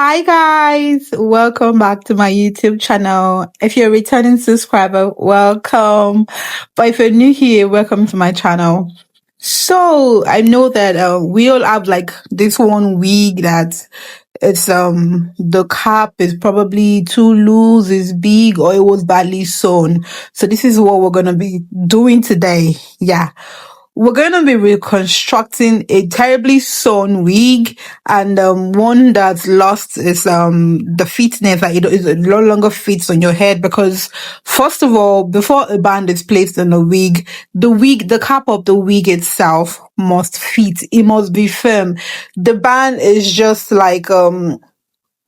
Hi guys, welcome back to my YouTube channel. If you're a returning subscriber, welcome. But if you're new here, welcome to my channel. So I know that we all have like this one wig that it's the cap is probably too loose, is big, or it was badly sewn. So this is what we're gonna be doing today. Yeah. We're going to be reconstructing a terribly sewn wig and one that's lost is the fitness that it no longer fits on your head because first of all, before a band is placed on a wig, the cap of the wig itself must fit. It must be firm. The band is just like an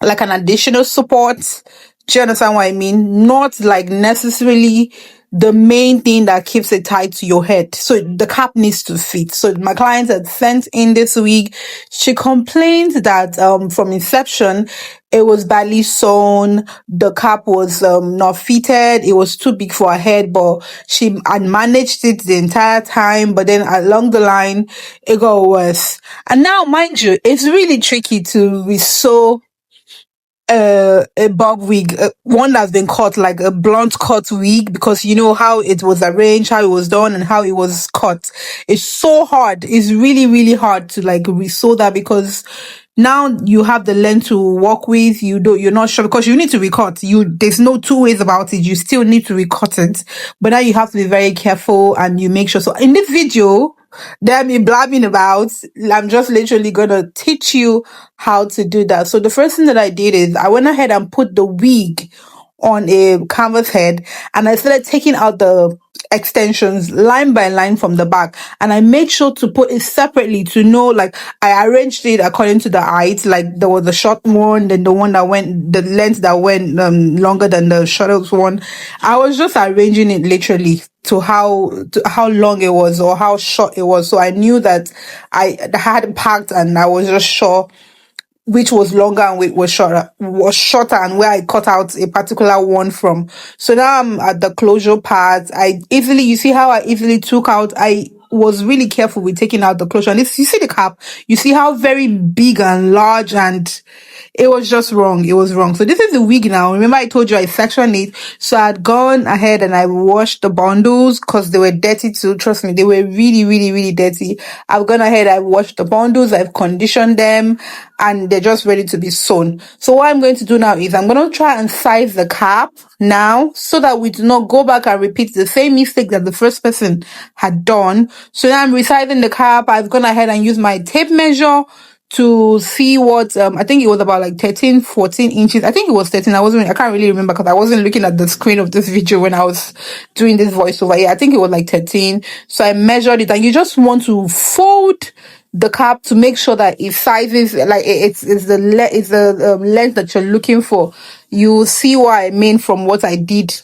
additional support. Do you understand what I mean? Not like necessarily the main thing that keeps it tied to your head. So the cap needs to fit. So my client had sent in this week. She complained that from inception it was badly sewn. The cap was not fitted. It was too big for her head, but she had managed it the entire time. But then along the line, it got worse. And now, mind you, it's really tricky to sew a bob wig, one that's been cut, like a blunt cut wig, because you know how it was arranged, how it was done, and how it was cut. It's so hard. It's really, really hard to like resew that because now you have the length to work with. You're not sure because you need to recut. There's no two ways about it. You still need to recut it, but now you have to be very careful and you make sure. So in this video that me blabbing about, I'm just literally gonna teach you how to do that. So the first thing that I did is I went ahead and put the wig on a canvas head and I started taking out the extensions line by line from the back, and I made sure to put it separately to know, like I arranged it according to the height. Like there was the short one, then the one that went, the length that went longer than the shortest one. I was just arranging it literally to how long it was or how short it was, so I knew that I had packed and I was just sure which was longer and which was shorter and where I cut out a particular one from. So now I'm at the closure part. You see how I easily took out, I was really careful with taking out the closure. And this, you see the cap, you see how very big and large, and it was just wrong. It was wrong. So this is the wig now. Remember I told you I sectioned it. So I had gone ahead and I washed the bundles because they were dirty too. Trust me, they were really, really, really dirty. I've gone ahead, I've washed the bundles, I've conditioned them, and they're just ready to be sewn. So what I'm going to do now is I'm going to try and size the cap now so that we do not go back and repeat the same mistake that the first person had done. So now I'm resizing the cap. I've gone ahead and used my tape measure to see what I think it was about like 14 inches. I think it was 13. I can't really remember because I wasn't looking at the screen of this video when I was doing this voiceover. Yeah, I think it was like 13. So I measured it, and you just want to fold the cap to make sure that it sizes like it's the length that you're looking for. You see what I mean from what I did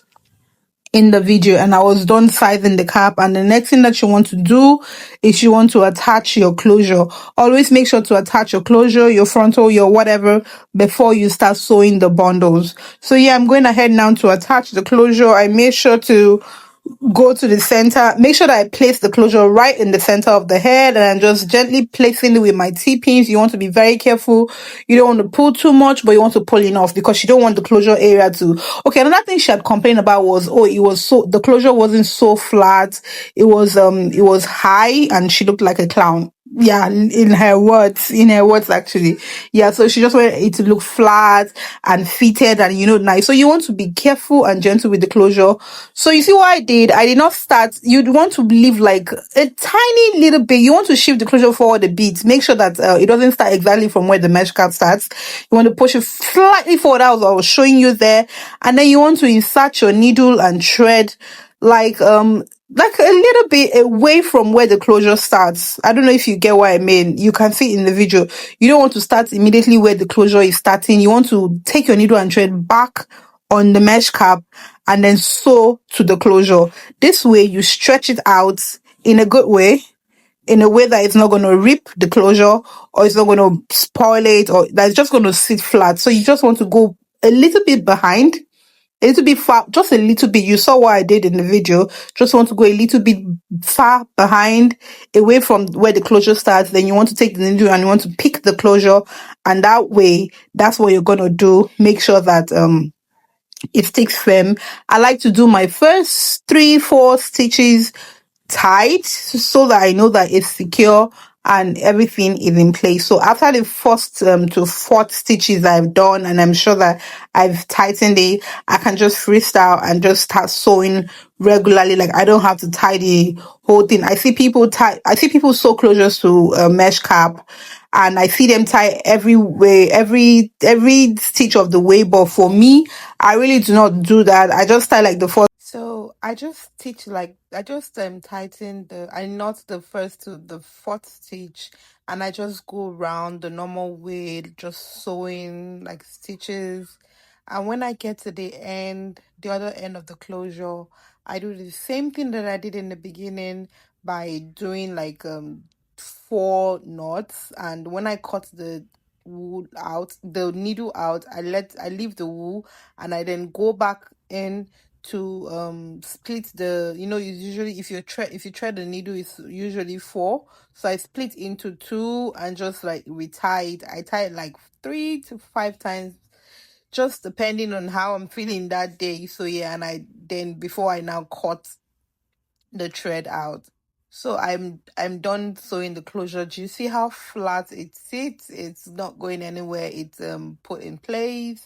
in the video, and I was done sizing the cap. And the next thing that you want to do is you want to attach your closure. Always make sure to attach your closure, your frontal, your whatever, before you start sewing the bundles. So yeah, I'm going ahead now to attach the closure. I made sure to go to the center, make sure that I place the closure right in the center of the head, and I'm just gently placing it with my T-pins. You want to be very careful. You don't want to pull too much, but you want to pull enough because you don't want the closure area to. Okay, another thing she had complained about was, the closure wasn't so flat. It was high and she looked like a clown. Yeah, in her words actually. Yeah, so she just wanted it to look flat and fitted and nice. So you want to be careful and gentle with the closure. So you see what I did? I did not start. You'd want to leave like a tiny little bit. You want to shift the closure forward a bit. Make sure that it doesn't start exactly from where the mesh cap starts. You want to push it slightly forward, as I was showing you there, and then you want to insert your needle and thread like a little bit away from where the closure starts. I don't know if you get what I mean. You can see in the video. You don't want to start immediately where the closure is starting. You want to take your needle and thread back on the mesh cap and then sew to the closure. This way you stretch it out in a good way, in a way that it's not going to rip the closure or it's not going to spoil it, or that's just going to sit flat. So you just want to go a little bit behind, a little bit far, just a little bit. You saw what I did in the video. Just want to go a little bit far behind, away from where the closure starts. Then you want to take the needle and you want to pick the closure, and that way, that's what you're gonna do. Make sure that it sticks firm. I like to do my first 3 4 stitches tight so that I know that it's secure and everything is in place. So after the first to fourth stitches I've done and I'm sure that I've tightened it, I can just freestyle and just start sewing regularly. Like I don't have to tie the whole thing. I see people sew closures to a mesh cap, and I see them tie every way, every stitch of the way. But for me, I really do not do that. I just tie like the first. So I just stitch like I just tighten the I knot the first to the fourth stitch, and I just go around the normal way, just sewing like stitches. And when I get to the end, the other end of the closure, I do the same thing that I did in the beginning by doing like 4 knots. And when I cut the wool out, the needle out, I leave the wool, and I then go back in to split the, usually if you thread the needle, it's usually 4, so I split into 2 and just like retie it. I tie it like 3 to 5 times, just depending on how I'm feeling that day. So yeah, and I then before I now cut the thread out. So I'm done sewing the closure. Do you see how flat it sits? It's not going anywhere. It's put in place.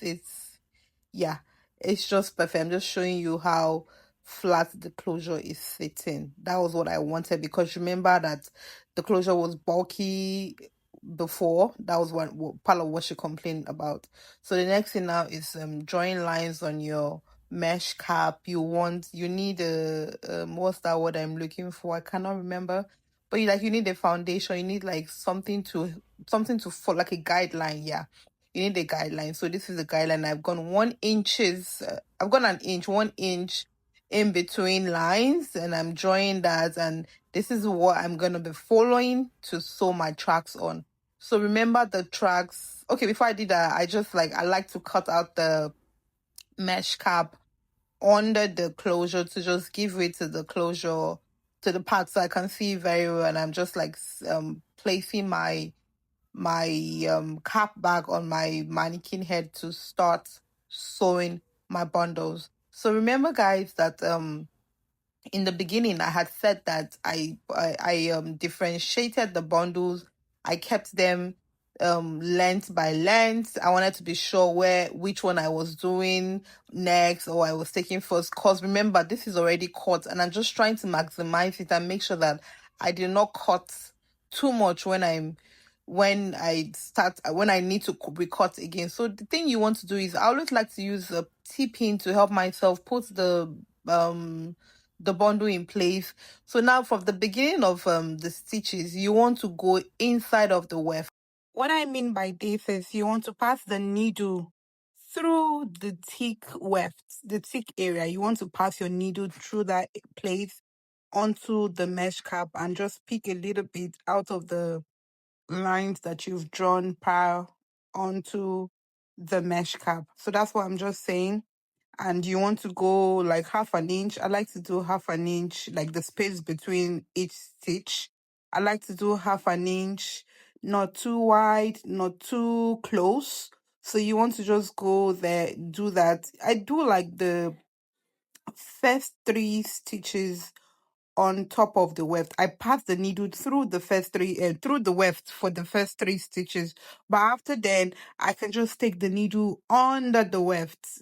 Yeah, it's just perfect. I'm just showing you how flat the closure is sitting. That was what I wanted, because remember that the closure was bulky before. That was what part of what she complained about. So the next thing now is drawing lines on your mesh cap. You need what's that word I'm looking for? I cannot remember. But you need a foundation. You need like something to for like a guideline. Yeah, you need a guideline. So this is the guideline. I've gone an inch, 1 inch in between lines, and I'm drawing that, and this is what I'm gonna be following to sew my tracks on. So remember the tracks. Okay, before I did that, I like to cut out the mesh cap under the closure to just give way to the closure, to the part, so I can see very well. And I'm just like placing my cap back on my mannequin head to start sewing my bundles. So remember guys that in the beginning I had said that I differentiated the bundles. I kept them length by length. I wanted to be sure which one I was doing next, or I was taking first, because remember this is already cut, and I'm just trying to maximize it and make sure that I did not cut too much when I need to recut again. So the thing you want to do is, I always like to use a T-pin to help myself put the bundle in place. So now from the beginning of the stitches, you want to go inside of the weft. What I mean by this is you want to pass the needle through the thick weft, the thick area. You want to pass your needle through that place onto the mesh cap, and just pick a little bit out of the lines that you've drawn prior onto the mesh cap. So that's what I'm just saying. And you want to go like half an inch. I like to do half an inch, like the space between each stitch. I like to do half an inch, not too wide, not too close. So you want to just go there, do that. I do like the first 3 stitches on top of the weft. I pass the needle through the through the weft for the first 3 stitches, but after then I can just take the needle under the weft.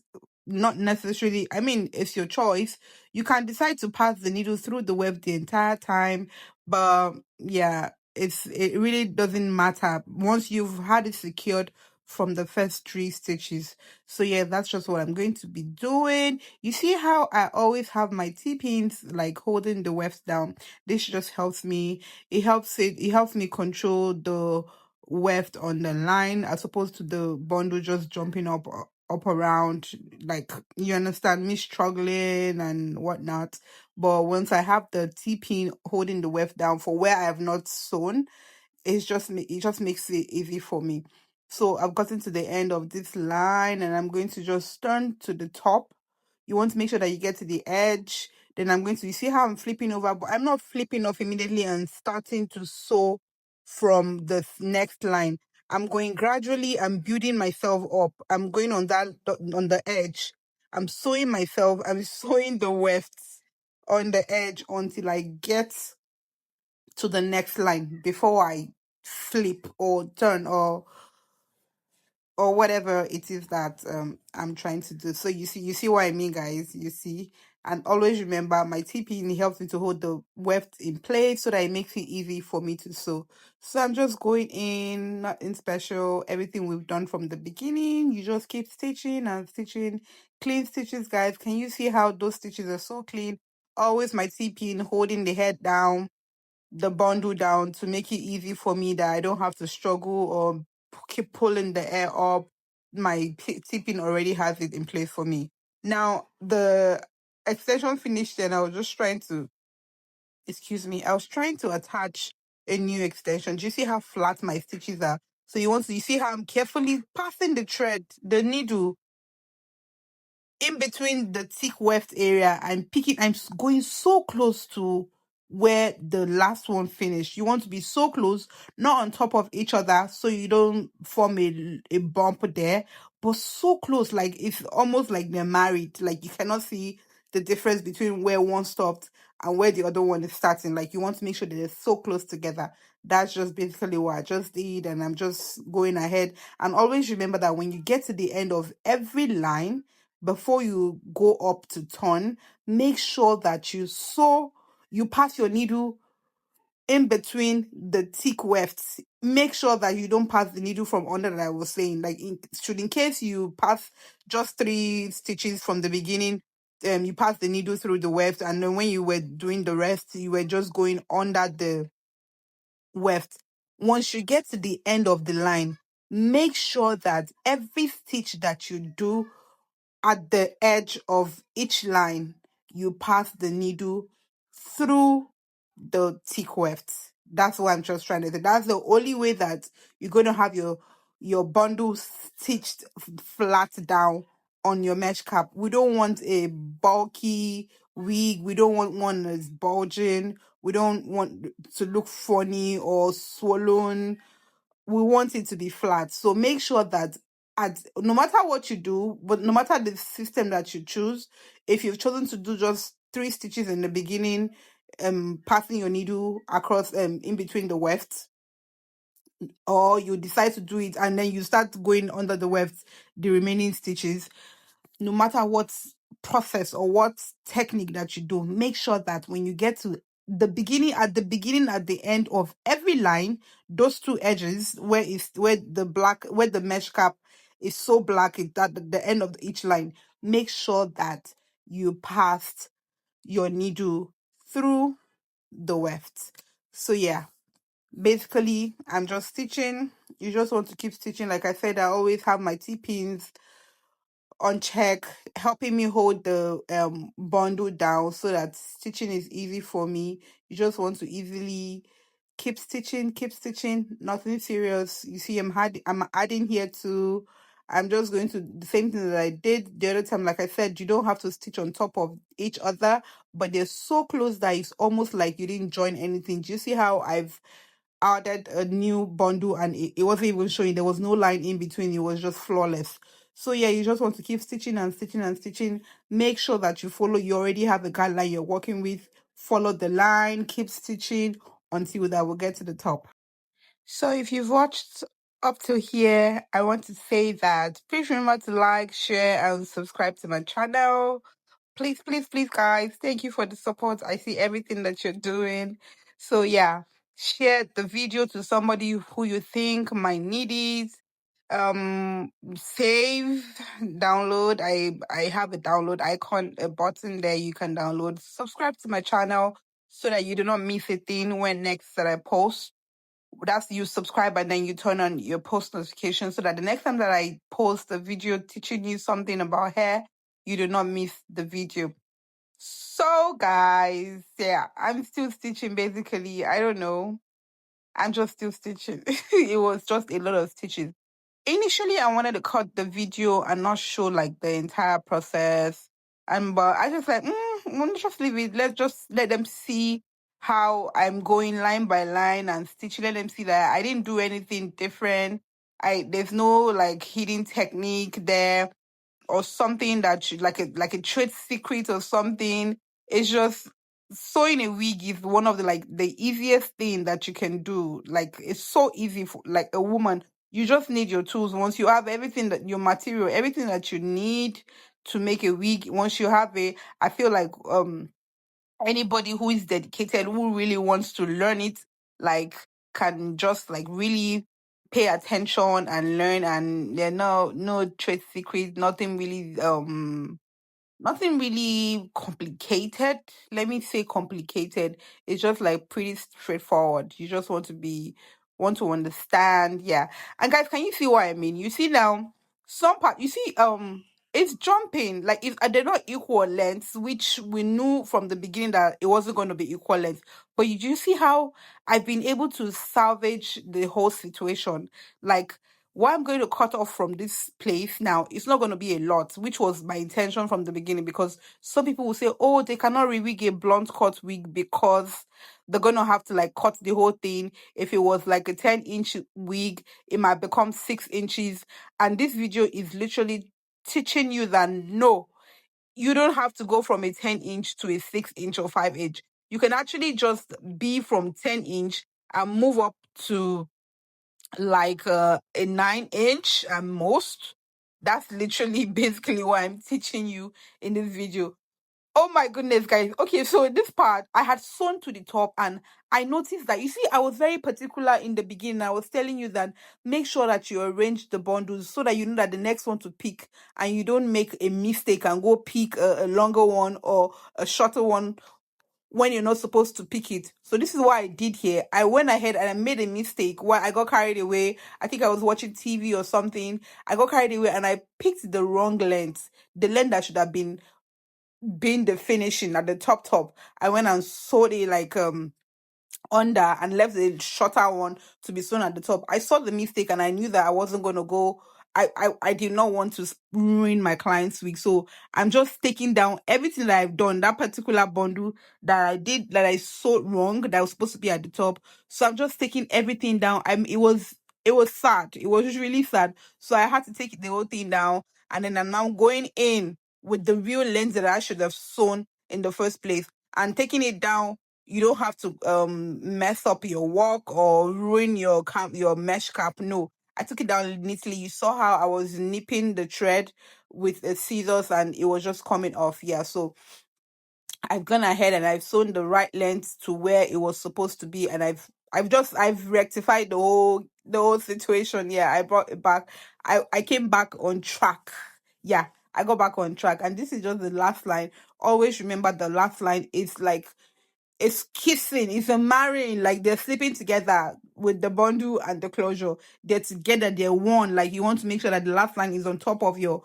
Not necessarily, I mean, it's your choice. You can decide to pass the needle through the weft the entire time, but yeah, it really doesn't matter once you've had it secured from the first 3 stitches. So yeah, that's just what I'm going to be doing. You see how I always have my T-pins like holding the wefts down? This just helps me. It helps me control the weft on the line, as opposed to the bundle just jumping up around, like, you understand, me struggling and whatnot. But once I have the T-pin holding the weft down for where I have not sewn, it just makes it easy for me. So I've gotten to the end of this line, and I'm going to just turn to the top You want to make sure that you get to the edge. Then I'm going to, you see how I'm flipping over, but I'm not flipping off immediately and starting to sew from the next line. I'm going gradually. I'm building myself up. I'm going on the edge. I'm sewing myself. I'm sewing the wefts on the edge until I get to the next line before I flip or turn or whatever it is that I'm trying to do. So you see what I mean, guys. You see, and always remember my TP helps me to hold the weft in place so that it makes it easy for me to sew. So I'm just going in, nothing special, everything we've done from the beginning. You just keep stitching and stitching, clean stitches, guys. Can you see how those stitches are so clean? Always my TP holding the head down, the bundle down, to make it easy for me, that I don't have to struggle or keep pulling the air up. My tipping already has it in place for me. Now the extension finished and I was just trying to, excuse me, I was trying to attach a new extension. Do you see how flat my stitches are? So you see how I'm carefully passing the needle in between the thick weft area. I'm going so close to where the last one finished. You want to be so close, not on top of each other, so you don't form a bump there, but so close, like it's almost like they're married. Like you cannot see the difference between where one stopped and where the other one is starting. Like you want to make sure that they're so close together. That's just basically what I just did, and I'm just going ahead. And always remember that when you get to the end of every line, before you go up to turn, make sure that you pass your needle in between the thick wefts. Make sure that you don't pass the needle from under, that I was saying. Like in case you pass just 3 stitches from the beginning, you pass the needle through the weft, and then when you were doing the rest, you were just going under the weft. Once you get to the end of the line, make sure that every stitch that you do at the edge of each line, you pass the needle through the thick weft. That's what I'm just trying to say. That's the only way that you're going to have your bundle stitched flat down on your mesh cap. We don't want a bulky wig. We don't want one that's bulging. We don't want to look funny or swollen. We want it to be flat. So make sure that no matter what you do, but no matter the system that you choose, if you've chosen to do just 3 stitches in the beginning, passing your needle across in between the wefts, or you decide to do it and then you start going under the wefts, the remaining stitches, no matter what process or what technique that you do, make sure that when you get to the beginning, at the end of every line, those 2 edges where the mesh cap is so black, at the end of each line, make sure that you passed your needle through the weft. So yeah, basically I'm just stitching. You just want to keep stitching. Like I said, I always have my T-pins on check, helping me hold the bundle down so that stitching is easy for me. You just want to easily keep stitching, nothing serious. You see, I'm adding here too. I'm just going to the same thing that I did the other time. Like I said, you don't have to stitch on top of each other, but they're so close that it's almost like you didn't join anything. Do you see how I've added a new bundle and it wasn't even showing? There was no line in between. It was just flawless. So yeah, you just want to keep stitching and stitching and stitching. Make sure that you already have a guideline you're working with. Follow the line, keep stitching until that will get to the top. So if you've watched up to here, I want to say that please remember to like, share, and subscribe to my channel. Please, please, please, guys. Thank you for the support. I see everything that you're doing. So yeah, share the video to somebody who you think might need it. Save, download. I have a download icon, a button there you can download. Subscribe to my channel so that you do not miss a thing when next that I post. That's, you subscribe and then you turn on your post notifications so that the next time that I post a video teaching you something about hair, you do not miss the video. So guys, yeah, I'm still stitching basically. I don't know. I'm just still stitching. It was just a lot of stitches. Initially, I wanted to cut the video and not show like the entire process, And but I just like, let's just leave it. Let's just let them see how I'm going line by line and stitching. Let them see that I didn't do anything different. There's no like hidden technique there or something that you like a trade secret or something. It's just sewing a wig is one of the like the easiest thing that you can do. Like it's so easy for like a woman. You just need your tools. Once you have everything that your material, everything that you need to make a wig, once you have it, I feel like anybody who is dedicated, who really wants to learn it, like can just like really pay attention and learn, and there are no trade secrets, nothing really complicated. Let me say complicated. It's just like pretty straightforward. You just want to understand. Yeah. And guys, can you see what I mean? You see now, some part you see it's jumping like if they're not equal lengths, which we knew from the beginning that it wasn't going to be equal length. But you do see how I've been able to salvage the whole situation. Like what I'm going to cut off from this place now, it's not going to be a lot, which was my intention from the beginning. Because some people will say, oh, they cannot re-wig a blunt cut wig because they're going to have to like cut the whole thing. If it was like a 10-inch wig, it might become 6 inches. And this video is literally teaching you that no, you don't have to go from a 10-inch to a 6-inch or 5-inch. You can actually just be from 10-inch and move up to like a 9-inch at most. That's literally basically what I'm teaching you in this video. Oh my goodness, guys. Okay, so this part I had sewn to the top, and I noticed that you see, I was very particular in the beginning. I was telling you that make sure that you arrange the bundles so that you know that the next one to pick, and you don't make a mistake and go pick a longer one or a shorter one when you're not supposed to pick it. So this is what I did here. I went ahead and I made a mistake where I got carried away. I think I was watching TV or something. I got carried away and I picked the wrong length. The length that should have been the finishing at the top. I went and sewed it like under and left the shorter one to be sewn at the top. I saw the mistake and I knew that I wasn't going to go. I did not want to ruin my client's week. So I'm just taking down everything that I've done, that particular bundle that I did, that I sewed wrong, that was supposed to be at the top. So I'm just taking everything down. It was sad. It was really sad. So I had to take the whole thing down. And then I'm now going in with the real lens that I should have sewn in the first place and taking it down. You don't have to mess up your work or ruin your mesh cap. No, I took it down neatly. You saw how I was nipping the thread with the scissors and it was just coming off. Yeah, so I've gone ahead and I've sewn the right length to where it was supposed to be, and I've rectified the whole situation. Yeah, I brought it back. I came back on track. Yeah, I got back on track, and this is just the last line. Always remember the last line is like it's kissing, it's a marrying, like they're sleeping together with the bundle and the closure. They're together, they're one. Like you want to make sure that the last line is on top of your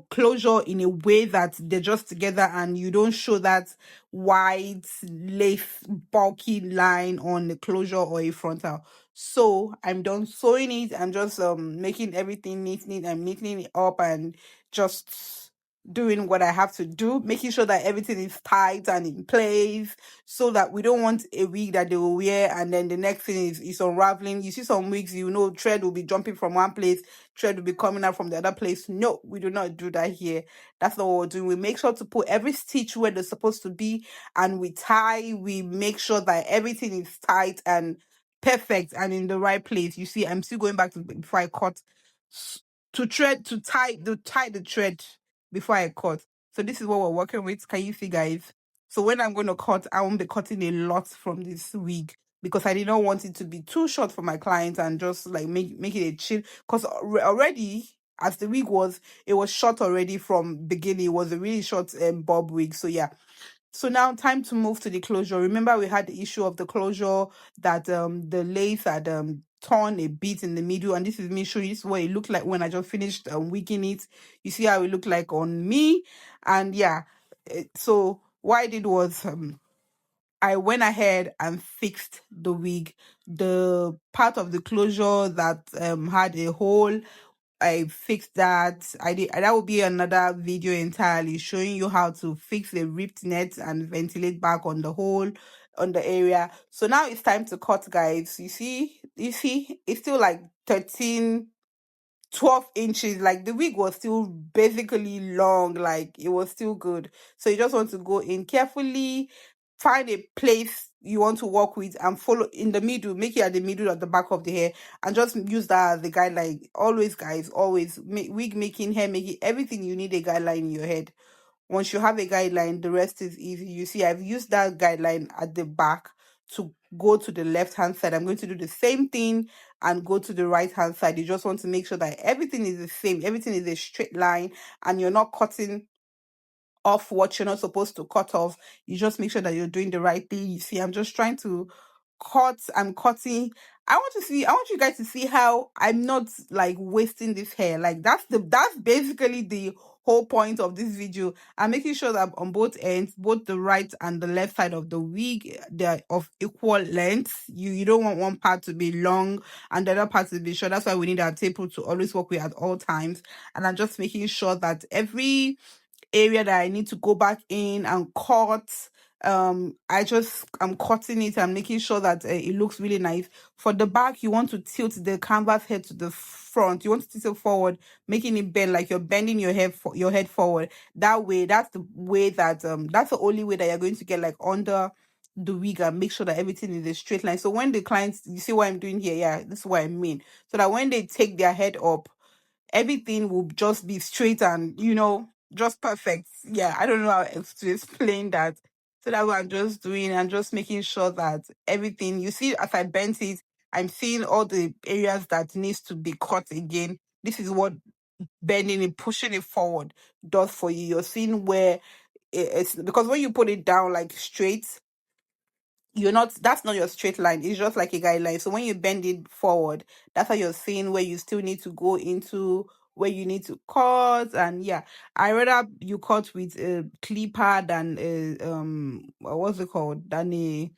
closure in a way that they're just together and you don't show that white lace bulky line on the closure or a frontal. So I'm done sewing it. I'm just making everything neat. I'm neatening it up and just doing what I have to do, making sure that everything is tight and in place, so that we don't want a wig that they will wear and then the next thing is unraveling. You see some wigs, thread will be jumping from one place, thread will be coming out from the other place. No, we do not do that here. That's not what we're doing. We make sure to put every stitch where they're supposed to be, and we make sure that everything is tight and perfect and in the right place. You see, I'm still going back to before I cut to tie the thread before I cut. So this is what we're working with. Can you see, guys? So when I'm going to cut, I won't be cutting a lot from this wig because I did not want it to be too short for my clients and just like make it a chill. Because already, as the wig was, it was short already from beginning. It was a really short bob wig. So yeah. So now time to move to the closure. Remember we had the issue of the closure that the lace had torn a bit in the middle, and this is me showing you. This is what it looked like when I just finished wigging it. You see how it looked like on me, and yeah. So what I did was I went ahead and fixed the wig, the part of the closure that had a hole. I fixed that. I did. That will be another video entirely showing you how to fix the ripped net and ventilate back on the hole on the area. So now it's time to cut, guys. You see, it's still like 13 12 inches. Like the wig was still basically long, like it was still good. So you just want to go in carefully, find a place you want to work with, and follow in the middle, make it at the middle at the back of the hair, and just use that as the guideline. Always, guys, always wig making, hair making, everything, you need a guideline in your head. Once you have a guideline, the rest is easy. You see, I've used that guideline at the back to go to the left hand side. I'm going to do the same thing and go to the right hand side. You just want to make sure that everything is the same, everything is a straight line, and you're not cutting off what you're not supposed to cut off. You just make sure that you're doing the right thing. You see, I'm just trying to I'm cutting. I want you guys to see how I'm not like wasting this hair. Like that's basically the whole point of this video. I'm making sure that on both ends, both the right and the left side of the wig, they're of equal length. You don't want one part to be long and the other part to be short. That's why we need our taper to always work with at all times. And I'm just making sure that every area that I need to go back in and cut, I'm cutting it and making sure that it looks really nice. For the back, you want to tilt the canvas head to the front. You want to tilt it forward, making it bend, like you're bending your head forward. That way, that's the way that that's the only way that you're going to get like under the wig and make sure that everything is a straight line. So when the clients, you see what I'm doing here, yeah, this is what I mean. So that when they take their head up, everything will just be straight and just perfect. Yeah, I don't know how else to explain that. So that's what I'm just doing. I'm just making sure that everything, you see, as I bent it, I'm seeing all the areas that needs to be cut again. This is what bending it, pushing it forward does for you. You're seeing where it's because when you put it down like straight, you're not that's not your straight line, it's just like a guideline. So when you bend it forward, that's how you're seeing where you still need to go into, where you need to cut. And yeah, I rather you cut with a clipper than a what's it called, than a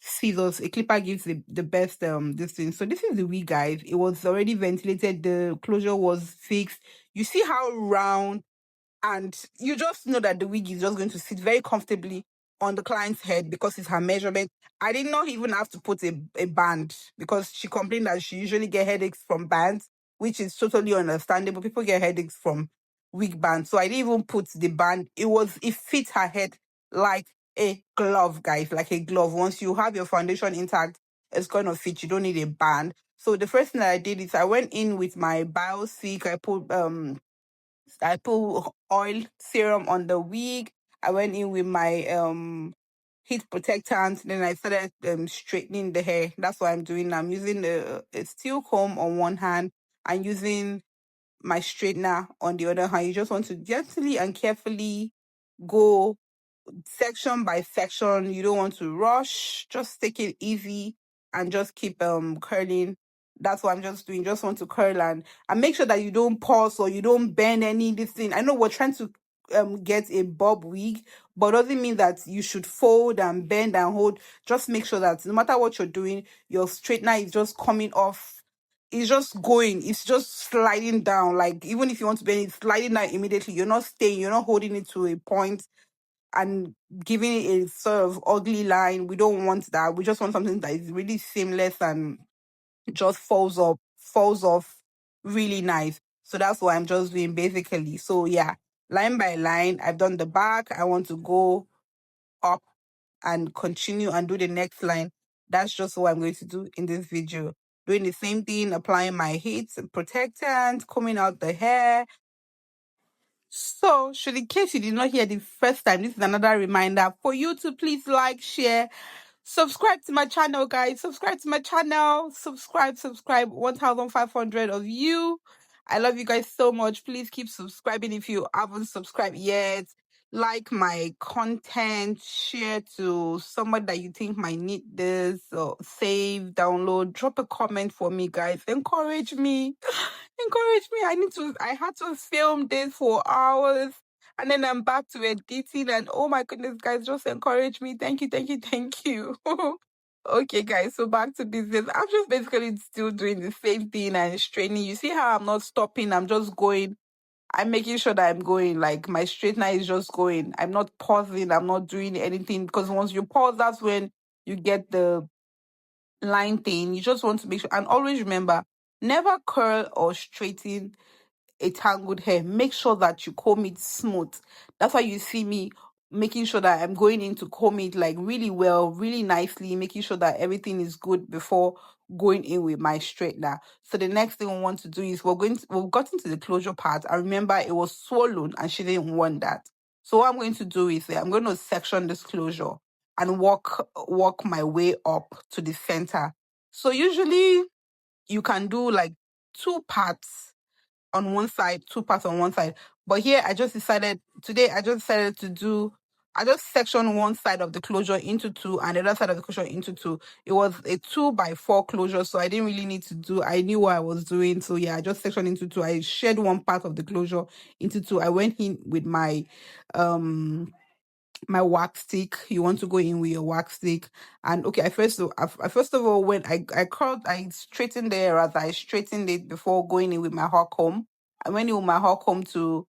scissors. A clipper gives the best this thing. So this is the wig, guys. It was already ventilated, the closure was fixed. You see how round, and you just know that the wig is just going to sit very comfortably on the client's head because it's her measurement. I did not even have to put a band because she complained that she usually get headaches from bands, which is totally understandable. People get headaches from wig bands. So I didn't even put the band. It fits her head like a glove, guys, like a glove. Once you have your foundation intact, it's going to fit. You don't need a band. So the first thing that I did is I went in with my Bioseek. I put oil serum on the wig. I went in with my heat protectant. Then I started straightening the hair. That's what I'm doing. I'm using a steel comb on one hand and using my straightener on the other hand. You just want to gently and carefully go section by section. You don't want to rush. Just take it easy and just keep curling. That's what I'm just doing. Just want to curl and make sure that you don't pause or you don't bend any this thing. I know we're trying to get a bob wig, but doesn't mean that you should fold and bend and hold. Just make sure that no matter what you're doing, your straightener is just coming off. It's just going, it's just sliding down. Like even if you want to bend it, sliding down immediately. You're not staying, you're not holding it to a point and giving it a sort of ugly line. We don't want that. We just want something that is really seamless and just falls off really nice. So that's what I'm just doing basically. So yeah, line by line, I've done the back. I want to go up and continue and do the next line. That's just what I'm going to do in this video. Doing the same thing, applying my heat protectant, combing out the hair. So, should in case you did not hear the first time, this is another reminder for you to please like, share, subscribe to my channel, guys. Subscribe to my channel. Subscribe. 1,500 of you. I love you guys so much. Please keep subscribing if you haven't subscribed yet. Like my content, share to somebody that you think might need this, or save, download, drop a comment for me, guys. Encourage me. Encourage me. I had to film this for hours and then I'm back to editing and oh my goodness, guys, just encourage me. Thank you. Okay, guys, so back to business. I'm just basically still doing the same thing and straightening. You see how I'm not stopping, I'm just going. I'm making sure that I'm going. Like my straightener is just going. I'm not pausing, I'm not doing anything because once you pause, that's when you get the line thing. You just want to make sure and always remember never curl or straighten a tangled hair. Make sure that you comb it smooth. That's why you see me making sure that I'm going in to comb it like really well, really nicely, making sure that everything is good before going in with my straightener. So the next thing we want to do is we've gotten to the closure part. I remember it was swollen and she didn't want that. So what I'm going to do is I'm going to section this closure and walk my way up to the center. So usually you can do like two parts on one side, two parts on one side. But here I just decided to do I just section one side of the closure into two and the other side of the closure into two. It was a 2x4 closure, so I didn't really need to do I knew what I was doing. So yeah, I just sectioned into two. I shared one part of the closure into two. I went in with um my wax stick. You want to go in with your wax stick. And okay, I first of all when I straightened the hair, rather I straightened it before going in with my hot comb. I went in with my hot comb to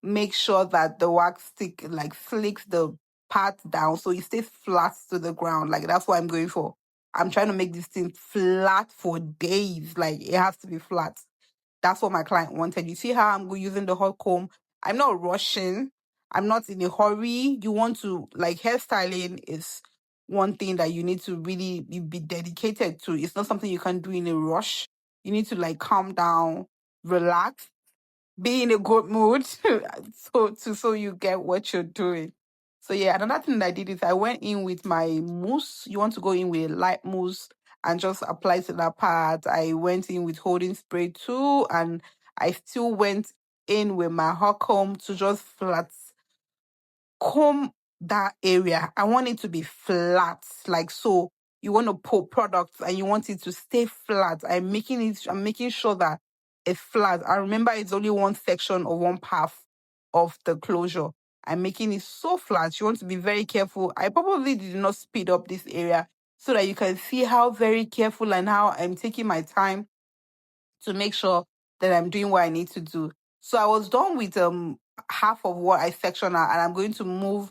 make sure that the wax stick like flicks the part down so it stays flat to the ground. Like that's what I'm going for. I'm trying to make this thing flat for days. Like it has to be flat. That's what my client wanted. You see how I'm using the hot comb? I'm not rushing. I'm not in a hurry. You want to, like, hairstyling is one thing that you need to really be dedicated to. It's not something you can do in a rush. You need to, like, calm down, relax, be in a good mood so you get what you're doing. So yeah, another thing that I did is I went in with my mousse. You want to go in with light mousse and just apply to that part. I went in with holding spray too, and I still went in with my hot comb to just comb that area. I want it to be flat, like so. You want to put products and you want it to stay flat. I'm making sure that it's flat. I remember it's only one section or one path of the closure. I'm making it so flat. You want to be very careful. I probably did not speed up this area so that you can see how very careful and how I'm taking my time to make sure that I'm doing what I need to do. So I was done with half of what I sectioned out, and I'm going to move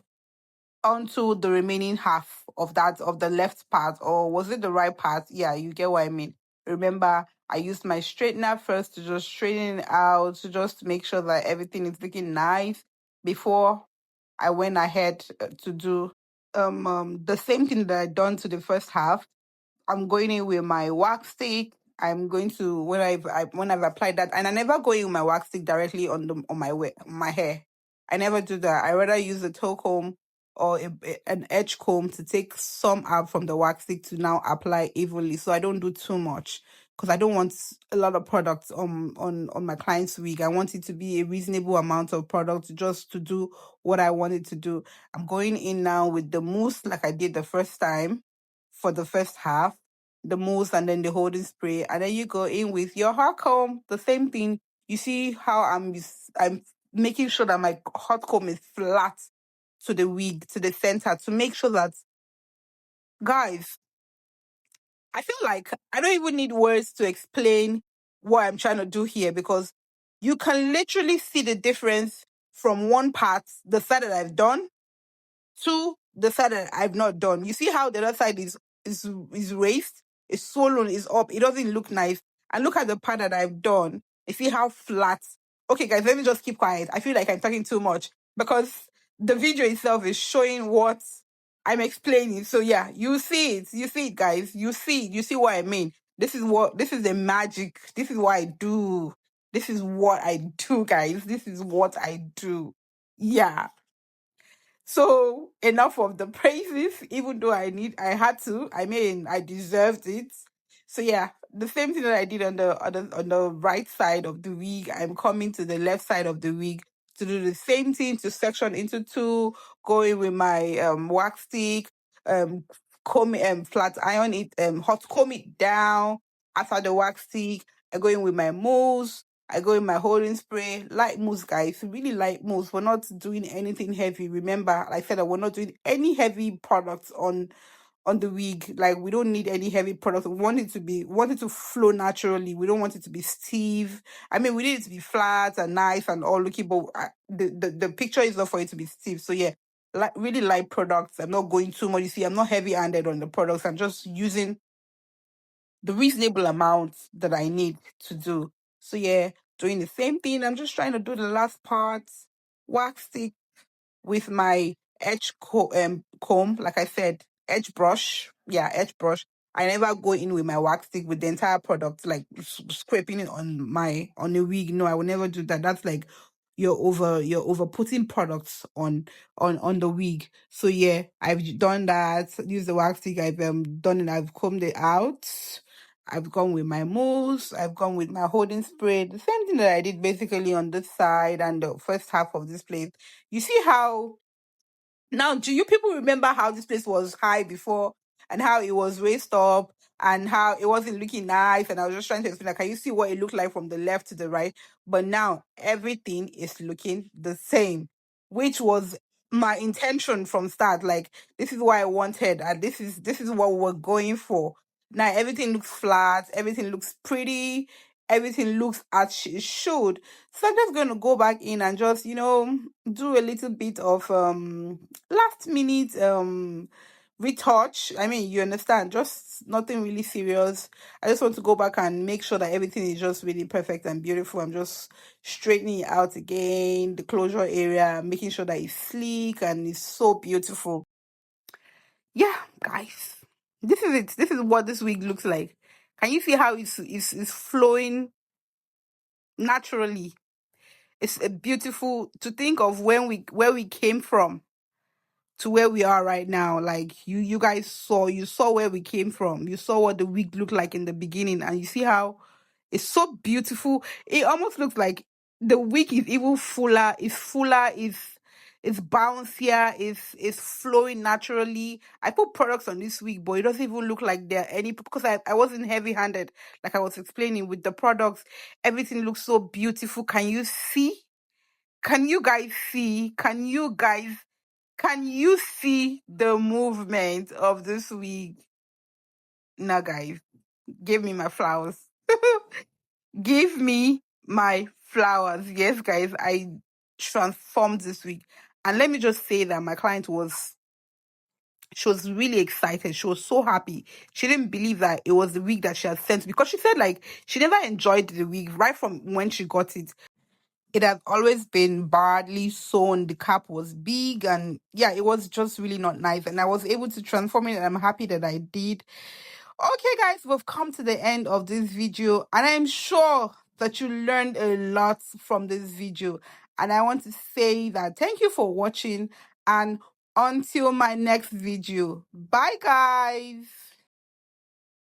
onto the remaining half of that of the left part, or was it the right part? Yeah, you get what I mean. Remember, I used my straightener first to just straighten it out, to just make sure that everything is looking nice before I went ahead to do the same thing that I done to the first half. I'm going in with my wax stick. I'm going to when I've applied that, and I never go in with my wax stick directly on my hair. I never do that. I rather use a toe comb or an edge comb to take some out from the wax stick to now apply evenly. So I don't do too much because I don't want a lot of products on my client's wig. I want it to be a reasonable amount of product just to do what I wanted to do. I'm going in now with the mousse like I did the first time for the first half, the mousse and then the holding spray, and then you go in with your hot comb. The same thing. You see how I'm making sure that my hot comb is flat to the wig, to the center, to make sure that, guys, I feel like I don't even need words to explain what I'm trying to do here because you can literally see the difference from one part, the side that I've done, to the side that I've not done. You see how the other side is raised, is swollen, is up. It doesn't look nice. And look at the part that I've done. You see how flat. Okay, guys, let me just keep quiet. I feel like I'm talking too much because the video itself is showing what I'm explaining. So yeah, you see it. You see it, guys. You see it. You see what I mean. This is the magic. This is what I do. This is what I do, guys. This is what I do. Yeah. So enough of the praises, even though I had to. I mean, I deserved it. So yeah, the same thing that I did on the right side of the wig, I'm coming to the left side of the wig to do the same thing, to section into two, going with my wax stick, um comb flat iron it, hot comb it down after the wax stick. I go in with my mousse. I go in my holding spray, light mousse, guys, really light mousse. We're not doing anything heavy. Remember, like I said, that we're not doing any heavy products on on the wig. Like, we don't need any heavy products. We want it to flow naturally. We don't want it to be stiff. I mean, we need it to be flat and nice and all looking, but the picture is not for it to be stiff. So yeah, like really light products. I'm not going too much. You see, I'm not heavy handed on the products. I'm just using the reasonable amount that I need to do. So yeah, doing the same thing. I'm just trying to do the last part, wax stick with my comb, like I said, edge brush. Yeah, edge brush. I never go in with my wax stick with the entire product, like scraping it on the wig. No, I will never do that. That's like you're over putting products on the wig. So yeah, I've done that. Use the wax stick. I've done it. I've combed it out. I've gone with my mousse. I've gone with my holding spray. The same thing that I did basically on this side and the first half of this place. You see how now, do you people remember how this place was high before and how it was raised up and how it wasn't looking nice? And I was just trying to explain, like, can you see what it looked like from the left to the right? But now everything is looking the same, which was my intention from start. Like, this is what I wanted, and this is what we're going for. Now everything looks flat, everything looks pretty, everything looks as it should. So I'm just gonna go back in and just, do a little bit of last minute retouch. I mean, you understand, just nothing really serious. I just want to go back and make sure that everything is just really perfect and beautiful. I'm just straightening it out again, the closure area, making sure that it's sleek and it's so beautiful. Yeah, guys, this is it. This is what this wig looks like. Can you see how it's flowing naturally? It's a beautiful to think of where we came from to where we are right now. Like, you guys saw where we came from. You saw what the wig looked like in the beginning, and you see how it's so beautiful. It almost looks like the wig is even fuller. It's fuller. It's bouncier. It's flowing naturally. I put products on this wig, but it doesn't even look like there are any, because I wasn't heavy handed, like I was explaining with the products. Everything looks so beautiful. Can you see? Can you guys see? Can you see the movement of this wig? Now, guys, give me my flowers. Give me my flowers. Yes, guys, I transformed this wig. And let me just say that my client she was really excited. She was so happy. She didn't believe that it was the wig that she had sent, because she said like she never enjoyed the wig right from when she got it. It had always been badly sewn. The cap was big, and yeah, it was just really not nice. And I was able to transform it, and I'm happy that I did. Okay, guys, we've come to the end of this video, and I'm sure that you learned a lot from this video. And I want to say that thank you for watching, and until my next video. Bye, guys.